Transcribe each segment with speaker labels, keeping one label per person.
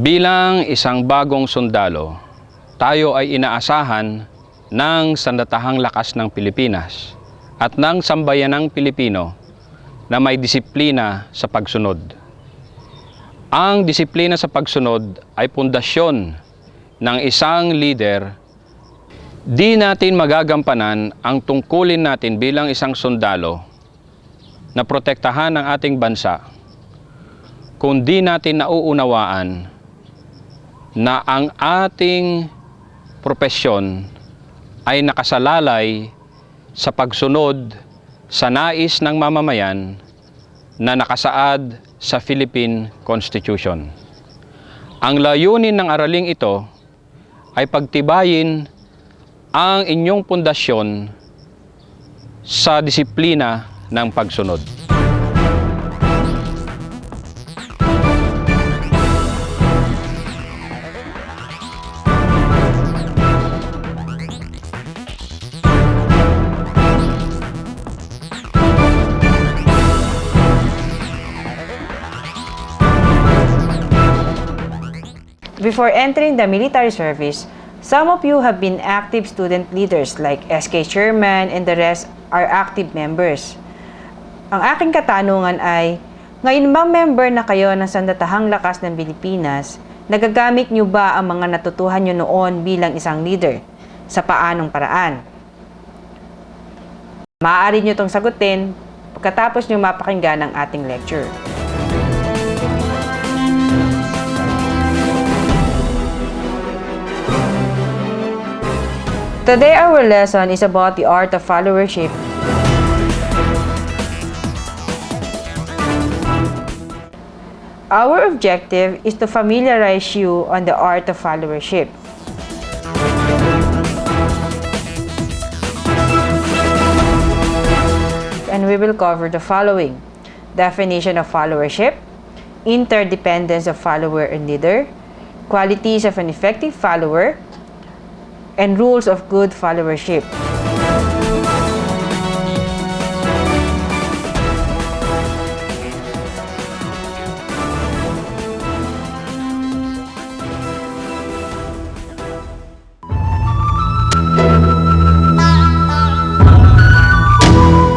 Speaker 1: Bilang isang bagong sundalo, tayo ay inaasahan ng sandatahang lakas ng Pilipinas at ng sambayanang Pilipino na may disiplina sa pagsunod. Ang disiplina sa pagsunod ay pundasyon ng isang leader. Di natin magagampanan ang tungkulin natin bilang isang sundalo na protektahan ang ating bansa kung di natin nauunawaan na ang ating propesyon ay nakasalalay sa pagsunod sa nais ng mamamayan na nakasaad sa Philippine Constitution. Ang layunin ng araling ito ay pagtibayin ang inyong pundasyon sa disiplina ng pagsunod.
Speaker 2: Before entering the military service, some of you have been active student leaders like SK Chairman and the rest are active members. Ang aking katanungan ay, ngayon bang member na kayo ng Sandatahang Lakas ng Pilipinas, nagagamit nyo ba ang mga natutuhan nyo noon bilang isang leader? Sa paanong paraan? Maaari nyo itong sagutin pagkatapos nyo mapakinggan ang ating lecture. Today, our lesson is about the art of followership. Our objective is to familiarize you on the art of followership. And we will cover the following: definition of followership, interdependence of follower and leader, qualities of an effective follower, and rules of good followership.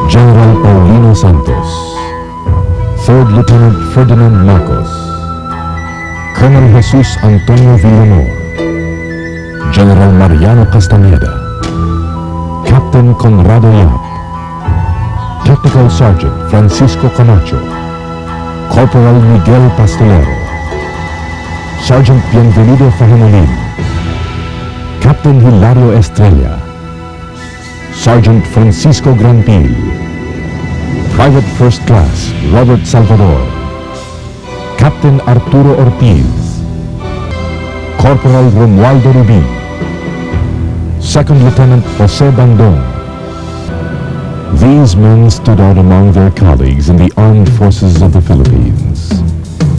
Speaker 3: General Paulino Santos, 3rd Lieutenant Ferdinand Marcos, Colonel Jesus Antonio Villamor, General Mariano Castaneda, Captain Conrado Yap, Technical Sergeant Francisco Camacho, Corporal Miguel Pastolero, Sergeant Bienvenido Fahimolin, Captain Hilario Estrella, Sergeant Francisco Granpil, Private First Class Robert Salvador, Captain Arturo Ortiz, Corporal Romualdo Rubin, 2nd Lieutenant Jose Bandong. These men stood out among their colleagues in the armed forces of the Philippines.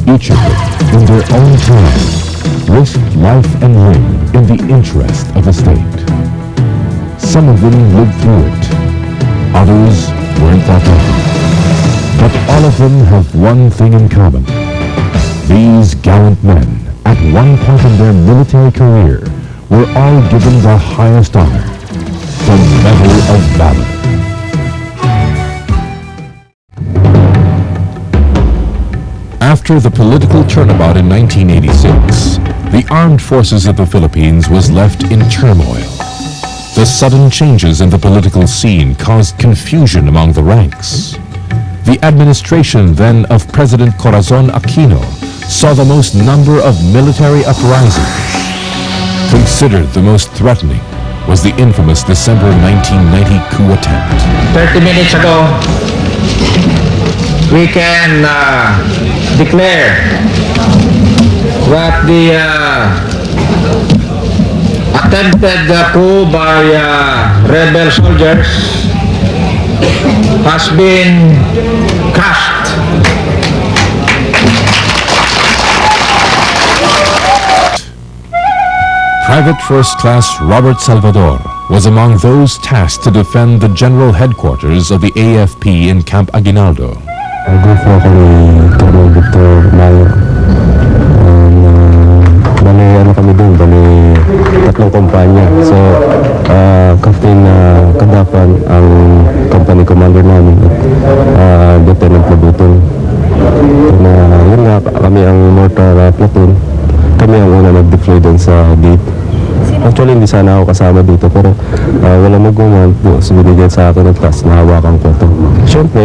Speaker 3: Each of them, in their own time, risked life and limb in the interest of the state. Some of them lived through it. Others weren't that lucky. But all of them have one thing in common. These gallant men, at one point in their military career, were all given the highest honor, the Medal of Valor. After the political turnabout in 1986, the armed forces of the Philippines was left in turmoil. The sudden changes in the political scene caused confusion among the ranks. The administration then of President Corazon Aquino saw the most number of military uprisings. Considered the most threatening was the infamous December 1990 coup attempt.
Speaker 4: 30 minutes ago, we can declare that the attempted coup by rebel soldiers has been crushed.
Speaker 3: Private First Class Robert Salvador was among those tasked to defend the general headquarters of the AFP in Camp Aguinaldo.
Speaker 5: Nag-go po ako ni Colonel Victor Valor. Bali, ano kami doon, bali, tatlong kumpanya. So, Captain Kadapan, ang company commander namin, at Lieutenant Labuton. Yun nga, kami ang mortar platoon. Kami ang una nag-deploy doon sa gate. Actually, hindi sana ako kasama dito, pero wala magumant. So, binigyan sa akin ng task na hawakan ko ito. Siyempre,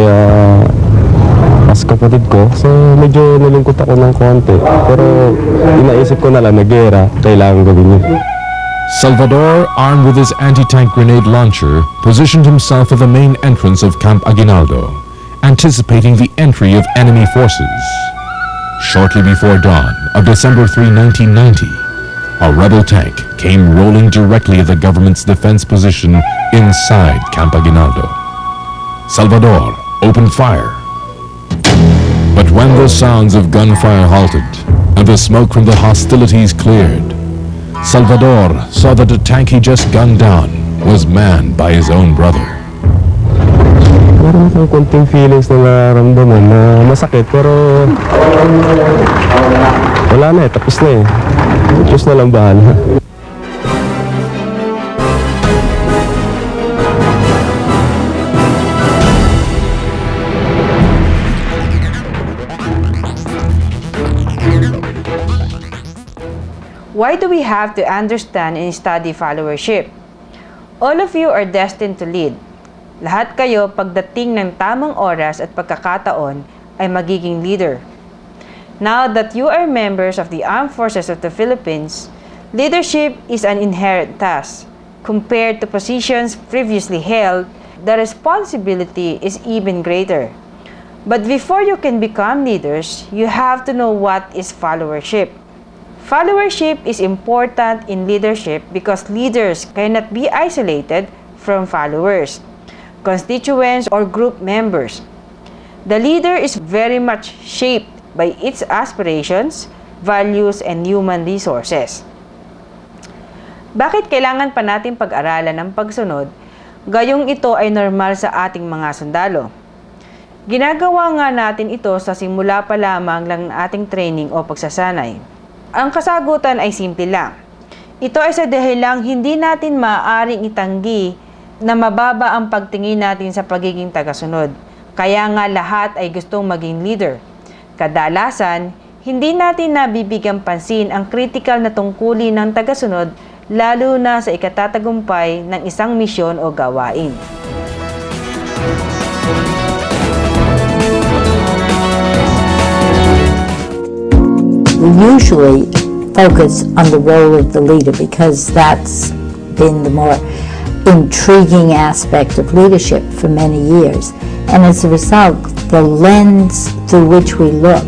Speaker 5: as kapatid ko, so medyo nalungkot ako ng konti. Pero inaisip ko na lang na gera, kailangan gawin yun.
Speaker 3: Salvador, armed with his anti-tank grenade launcher, positioned himself at the main entrance of Camp Aguinaldo, anticipating the entry of enemy forces. Shortly before dawn of December 3, 1990, a rebel tank came rolling directly at the government's defense position inside Camp Aguinaldo. Salvador opened fire. But when the sounds of gunfire halted and the smoke from the hostilities cleared, Salvador saw that the tank he just gunned down was manned by his own brother.
Speaker 5: Meron akong konting feelings na nararamdaman na masakit, pero wala na eh, tapos na eh. Diyos na lang bahala.
Speaker 2: Why do we have to understand and study followership? All of you are destined to lead. Lahat kayo pagdating ng tamang oras at pagkakataon ay magiging leader. Now that you are members of the Armed Forces of the Philippines, leadership is an inherent task. Compared to positions previously held, the responsibility is even greater. But before you can become leaders, you have to know what is followership. Followership is important in leadership because leaders cannot be isolated from followers, constituents, or group members. The leader is very much shaped by its aspirations, values, and human resources. Bakit kailangan pa natin pag-aralan ang pagsunod, gayong ito ay normal sa ating mga sundalo? Ginagawa nga natin ito sa simula pa lamang ng ating training o pagsasanay. Ang kasagutan ay simple lang. Ito ay sa dahilang hindi natin maaaring itanggi na mababa ang pagtingin natin sa pagiging tagasunod. Kaya nga lahat ay gustong maging leader. Kadalasan, hindi natin nabibigyang pansin ang critical na tungkulin ng tagasunod, lalo na sa ikatatagumpay ng isang misyon o gawain.
Speaker 6: We usually focus on the role of the leader because that's been the more intriguing aspect of leadership for many years. And as a result, the lens through which we look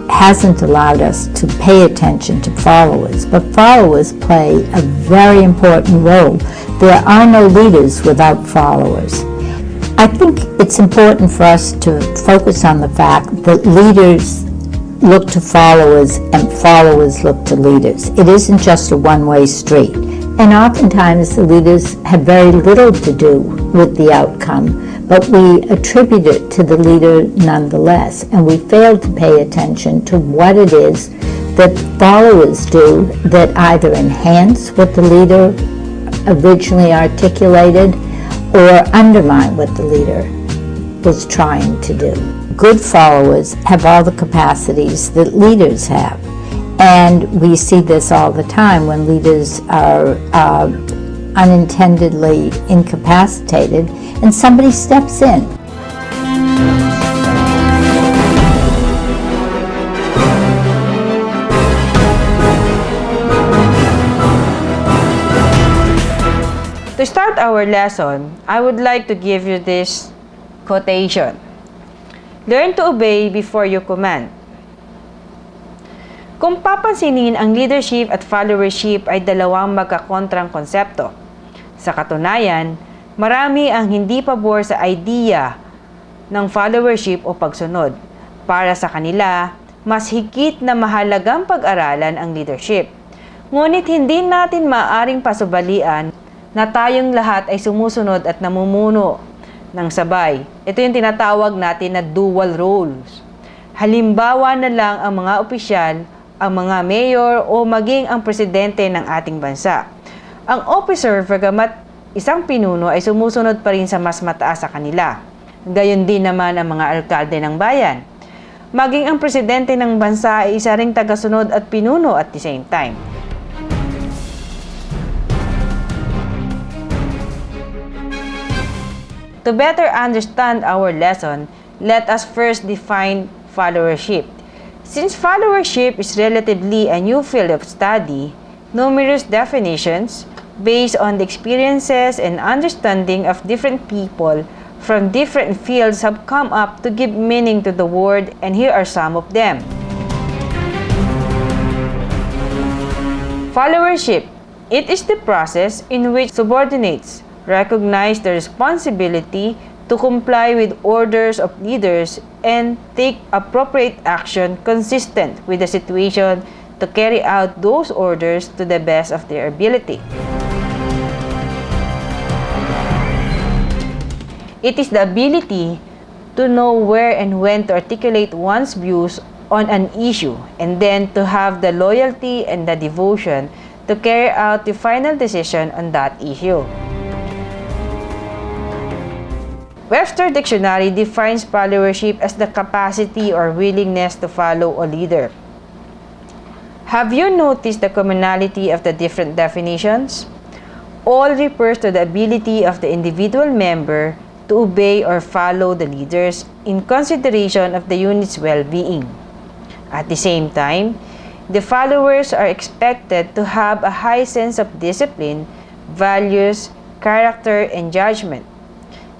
Speaker 6: hasn't allowed us to pay attention to followers. But followers play a very important role. There are no leaders without followers. I think it's important for us to focus on the fact that leaders look to followers and followers look to leaders. It isn't just a one-way street. And oftentimes the leaders have very little to do with the outcome, but we attribute it to the leader nonetheless, and we fail to pay attention to what it is that followers do that either enhance what the leader originally articulated or undermine what the leader was trying to do. Good followers have all the capacities that leaders have. And we see this all the time when leaders are unintendedly incapacitated and somebody steps in.
Speaker 2: To start our lesson, I would like to give you this quotation. Learn to obey before you command. Kung papansinin, ang leadership at followership ay dalawang magkakontrang konsepto. Sa katunayan, marami ang hindi pabor sa idea ng followership o pagsunod. Para sa kanila, mas higit na mahalagang pag-aralan ang leadership. Ngunit hindi natin maaaring pasubalian na tayong lahat ay sumusunod at namumuno ng sabay. Ito yung tinatawag natin na dual roles. Halimbawa na lang ang mga opisyal ang mga mayor o maging ang presidente ng ating bansa. Ang officer, bagamat isang pinuno, ay sumusunod pa rin sa mas mataas sa kanila. Gayon din naman ang mga alkalde ng bayan. Maging ang presidente ng bansa ay isa ring tagasunod at pinuno at the same time. To better understand our lesson, let us first define followership. Since followership is relatively a new field of study, numerous definitions based on the experiences and understanding of different people from different fields have come up to give meaning to the word, and here are some of them. Followership. It is the process in which subordinates recognize the responsibility to comply with orders of leaders and take appropriate action consistent with the situation to carry out those orders to the best of their ability. It is the ability to know where and when to articulate one's views on an issue, and then to have the loyalty and the devotion to carry out the final decision on that issue. Webster Dictionary defines followership as the capacity or willingness to follow a leader. Have you noticed the commonality of the different definitions? All refers to the ability of the individual member to obey or follow the leaders in consideration of the unit's well-being. At the same time, the followers are expected to have a high sense of discipline, values, character, and judgment.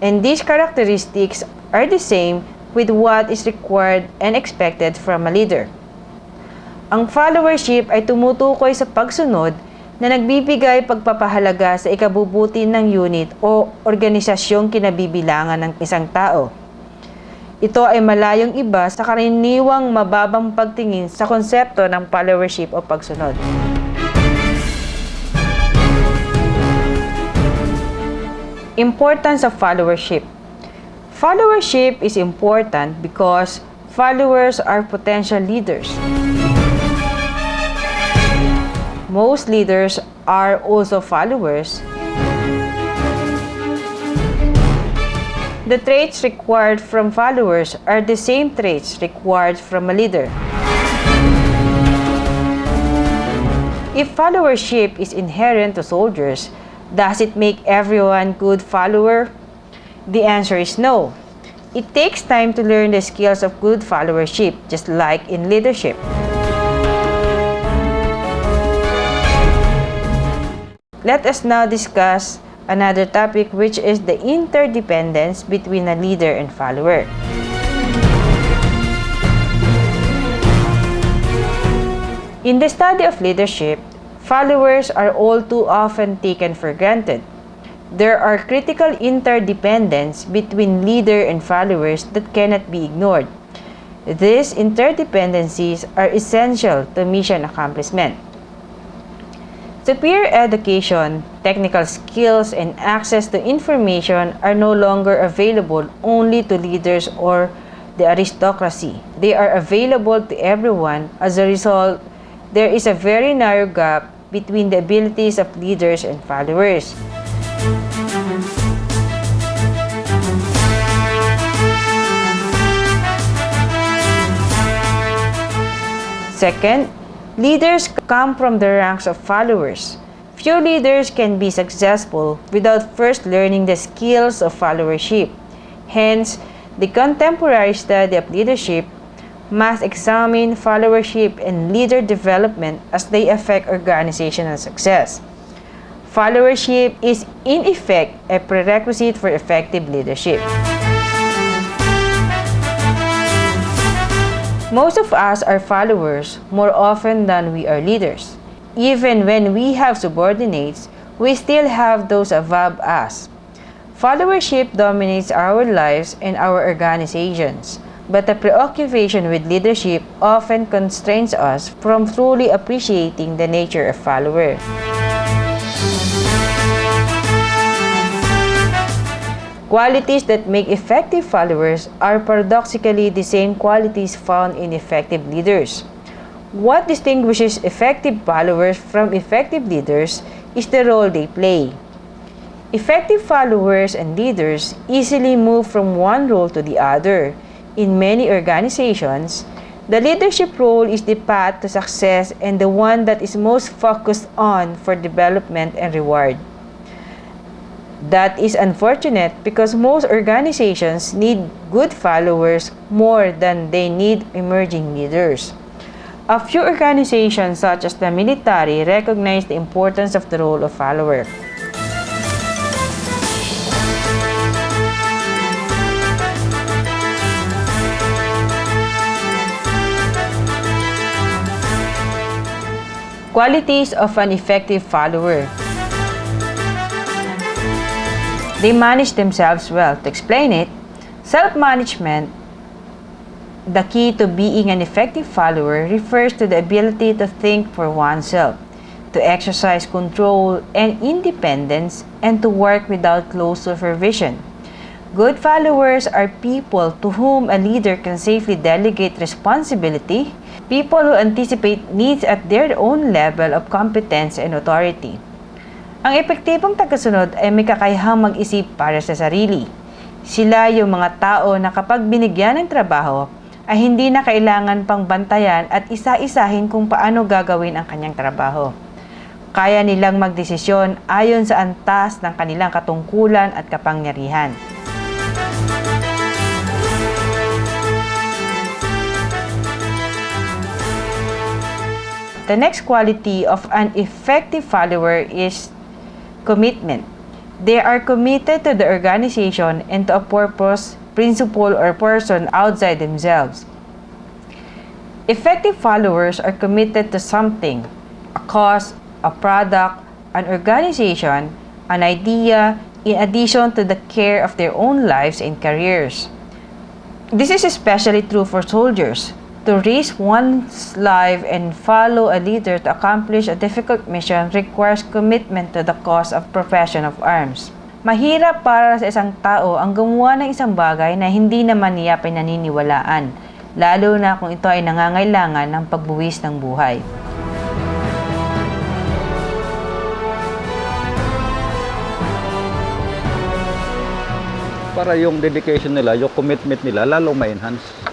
Speaker 2: And these characteristics are the same with what is required and expected from a leader. Ang followership ay tumutukoy sa pagsunod na nagbibigay pagpapahalaga sa ikabubuti ng unit o organisasyong kinabibilangan ng isang tao. Ito ay malayong iba sa karaniwang mababang pagtingin sa konsepto ng followership o pagsunod. Importance of followership. Followership is important because followers are potential leaders. Most leaders are also followers. The traits required from followers are the same traits required from a leader. If followership is inherent to soldiers, does it make everyone good follower? The answer is no. It takes time to learn the skills of good followership, just like in leadership. Let us now discuss another topic, which is the interdependence between a leader and follower. In the study of leadership, followers are all too often taken for granted. There are critical interdependence between leader and followers that cannot be ignored. These interdependencies are essential to mission accomplishment. Superior education, technical skills, and access to information are no longer available only to leaders or the aristocracy. They are available to everyone. As a result, there is a very narrow gap between the abilities of leaders and followers. Second, leaders come from the ranks of followers. Few leaders can be successful without first learning the skills of followership. Hence, the contemporary study of leadership must examine followership and leader development as they affect organizational success. Followership is, in effect, a prerequisite for effective leadership. Most of us are followers more often than we are leaders. Even when we have subordinates, we still have those above us. Followership dominates our lives and our organizations, but the preoccupation with leadership often constrains us from truly appreciating the nature of follower. Qualities that make effective followers are paradoxically the same qualities found in effective leaders. What distinguishes effective followers from effective leaders is the role they play. Effective followers and leaders easily move from one role to the other. In many organizations, the leadership role is the path to success and the one that is most focused on for development and reward. That is unfortunate because most organizations need good followers more than they need emerging leaders. A few organizations, such as the military, recognize the importance of the role of follower. Qualities of an effective follower. They manage themselves well. To explain it, self-management, the key to being an effective follower, refers to the ability to think for oneself, to exercise control and independence, and to work without close supervision. Good followers are people to whom a leader can safely delegate responsibility, people who anticipate needs at their own level of competence and authority. Ang epektibong tagasunod ay may kakayahang mag-isip para sa sarili. Sila yung mga tao na kapag binigyan ng trabaho, ay hindi na kailangan pang bantayan at isa-isahin kung paano gagawin ang kanyang trabaho. Kaya nilang magdesisyon ayon sa antas ng kanilang katungkulan at kapangyarihan. The next quality of an effective follower is commitment. They are committed to the organization and to a purpose, principle, or person outside themselves. Effective followers are committed to something, a cause, a product, an organization, an idea, in addition to the care of their own lives and careers. This is especially true for soldiers. To risk one's life and follow a leader to accomplish a difficult mission requires commitment to the cause of profession of arms. Mahirap para sa isang tao ang gumawa ng isang bagay na hindi naman niya pinaniniwalaan, lalo na kung ito ay nangangailangan ng pagbuwis ng buhay.
Speaker 7: Para yung dedication nila, yung commitment nila, lalong ma-enhance.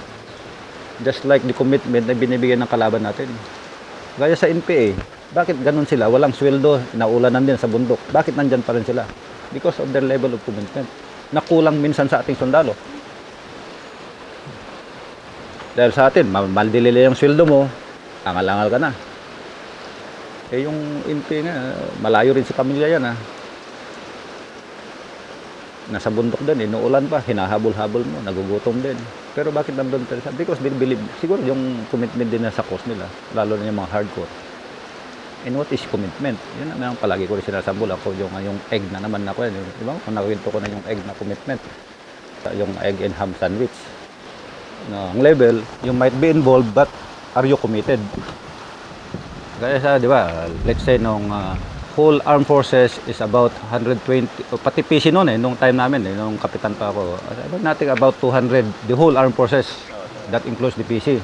Speaker 7: Just like the commitment na binibigyan ng kalaban natin. Gaya sa NPA, bakit ganun sila? Walang sweldo, inaulanan din sa bundok. Bakit nandyan pa rin sila? Because of their level of commitment. Nakulang minsan sa ating sundalo. Dahil sa atin, maldilili yung sweldo mo, angal-angal ka na. Eh yung NPA nga, malayo rin sa pamilya yan ha. Nasa bundok din, inuulan pa, hinahabol-habol mo, nagugutom din. Pero bakit nandun tayo? Because they believe, siguro yung commitment din na sa cause nila, lalo na yung mga hardcore. And what is commitment? Yun ang palagi ko rin sinasambol ako, yung egg na naman ako yan. Diba? Kung nakwento ko na yung egg na commitment, yung egg and ham sandwich. Ang level, you might be involved, but are you committed? Kaya sa, di ba, let's say nung whole armed forces is about 120, pati PC noon nung time namin, nung kapitan pa ako, natin about 200, the whole armed forces, that includes the PC.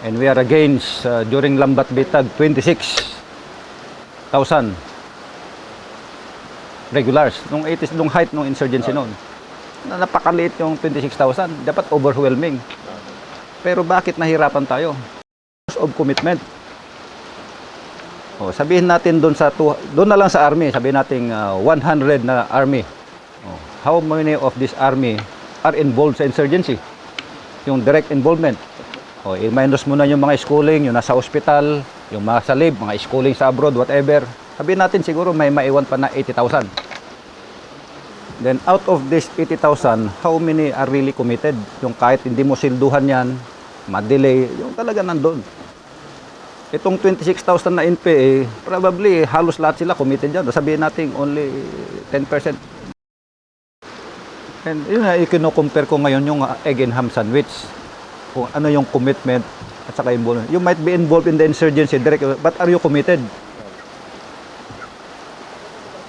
Speaker 7: And we are against, during Lambat Bitag, 26,000 regulars, nung 80s, nung height nung insurgency noon. Napakaliit yung 26,000, dapat overwhelming. Pero bakit nahirapan tayo? Because of commitment. O, sabihin natin doon na lang sa army, sabihin natin 100 na army. O, how many of this army are involved sa insurgency? Yung direct involvement. O, i-minus mo na yung mga schooling, yung nasa hospital, yung mga sa lib, mga schooling sa abroad, whatever. Sabihin natin siguro may maiwan pa na 80,000. Then out of this 80,000, how many are really committed? Yung kahit hindi mo silduhan yan, ma-delay, yung talaga nandun. Itong 26,000 na NPA, probably halos lahat sila committed dyan. Sabihin natin only 10%. And yun na, ikino-compare ko ngayon yung egg and ham sandwich. Kung ano yung commitment at saka involvement. You might be involved in the insurgency direct, but are you committed?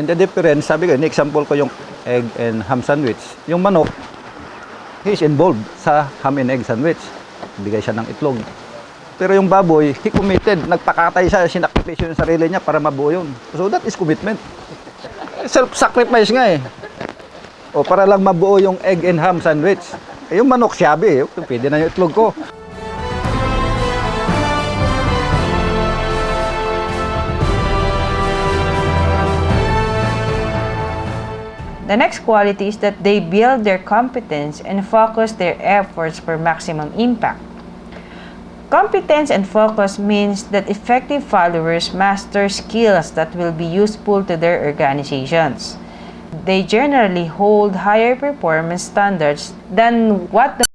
Speaker 7: And the difference, sabi ko, example ko yung egg and ham sandwich. Yung manok, he's involved sa ham and egg sandwich. Bigay siya ng itlog.
Speaker 8: Pero yung baboy, he committed. Nagpakatay siya, sinakripisyo yung sarili niya para mabuo yun. So that is commitment. Self-sacrifice nga eh. O para lang mabuo yung egg and ham sandwich. Eh, yung manok siyabi, pwede na yung itlog ko.
Speaker 2: The next quality is that they build their competence and focus their efforts for maximum impact. Competence and focus means that effective followers master skills that will be useful to their organizations. They generally hold higher performance standards than what the